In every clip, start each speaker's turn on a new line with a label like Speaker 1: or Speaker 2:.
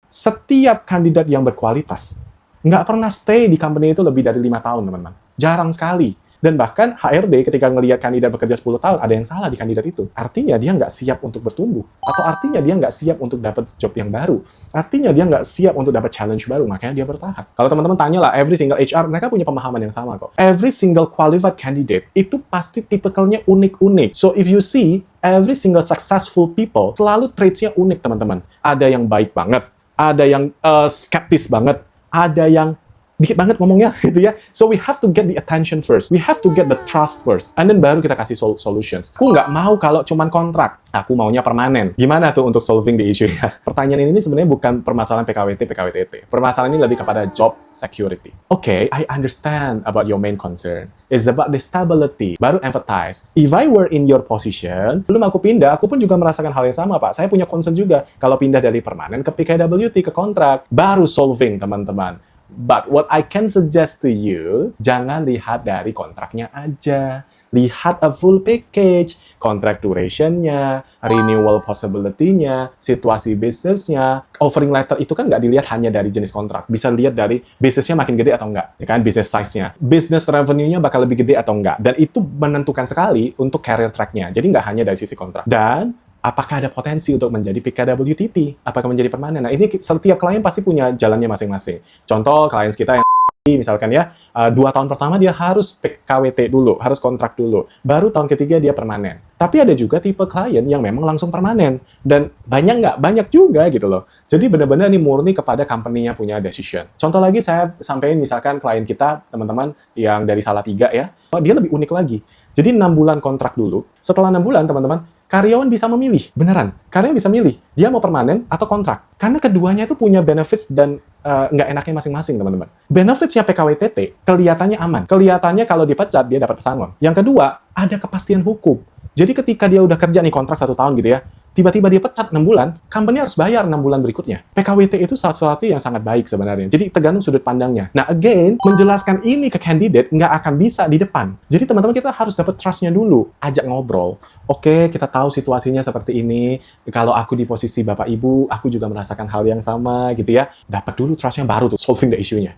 Speaker 1: Setiap kandidat yang berkualitas nggak pernah stay di company itu lebih dari 5 tahun, teman-teman. Jarang sekali. Dan bahkan HRD ketika ngelihat kandidat bekerja 10 tahun, ada yang salah di kandidat itu. Artinya dia nggak siap untuk bertumbuh. Atau artinya dia nggak siap untuk dapat job yang baru. Artinya dia nggak siap untuk dapat challenge baru, makanya dia bertahan. Kalau teman-teman tanya lah, every single HR, mereka punya pemahaman yang sama kok. Every single qualified candidate itu pasti tipikalnya unik-unik. So if you see, every single successful people selalu traits-nya unik, teman-teman. Ada yang baik banget, ada yang skeptis banget, ada yang dikit banget ngomongnya, gitu ya. So we have to get the attention first. We have to get the trust first. And then baru kita kasih solutions. Aku nggak mau kalau cuman kontrak. Aku maunya permanen. Gimana tuh untuk solving the issue ya? Pertanyaan ini sebenarnya bukan permasalahan PKWT. Permasalahan ini lebih kepada job security. Okay, I understand about your main concern. It's about the stability. Baru empathize. If I were in your position, belum aku pindah, aku pun juga merasakan hal yang sama, Pak. Saya punya concern juga. Kalau pindah dari permanen ke PKWT, ke kontrak, baru solving, teman-teman. But what I can suggest to you, jangan lihat dari kontraknya aja. Lihat a full package, contract duration-nya, renewal possibility-nya, situasi bisnisnya. Offering letter itu kan nggak dilihat hanya dari jenis kontrak. Bisa lihat dari bisnisnya makin gede atau enggak, ya kan? Business size-nya. Business revenue-nya bakal lebih gede atau enggak. Dan itu menentukan sekali untuk career track-nya. Jadi nggak hanya dari sisi kontrak. Dan apakah ada potensi untuk menjadi PKWT? Apakah menjadi permanen? Nah, ini setiap klien pasti punya jalannya masing-masing. Contoh, klien kita yang misalkan ya, 2 tahun pertama dia harus PKWT dulu, harus kontrak dulu. Baru tahun ketiga dia permanen. Tapi ada juga tipe klien yang memang langsung permanen. Dan banyak nggak? Banyak juga gitu loh. Jadi benar-benar ini murni kepada company-nya punya decision. Contoh lagi saya sampaikan misalkan klien kita, teman-teman, yang dari Salatiga ya, dia lebih unik lagi. Jadi 6 bulan kontrak dulu. Setelah 6 bulan, teman-teman, karyawan bisa memilih, beneran. Karyawan bisa milih, dia mau permanen atau kontrak. Karena keduanya itu punya benefits dan nggak enaknya masing-masing, teman-teman. Benefitsnya PKWTT, kelihatannya aman. Kelihatannya kalau dipecat, dia dapat pesangon. Yang kedua, ada kepastian hukum. Jadi ketika dia udah kerja nih kontrak 1 tahun gitu ya, tiba-tiba dia pecat 6 bulan, company harus bayar 6 bulan berikutnya. PKWT itu sesuatu yang sangat baik sebenarnya. Jadi tergantung sudut pandangnya. Nah, again, menjelaskan ini ke candidate nggak akan bisa di depan. Jadi teman-teman kita harus dapat trust-nya dulu. Ajak ngobrol. Oke, kita tahu situasinya seperti ini. Kalau aku di posisi Bapak Ibu, aku juga merasakan hal yang sama gitu ya. Dapat dulu trust-nya baru tuh, solving the issue-nya.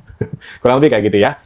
Speaker 1: Kurang lebih kayak gitu ya.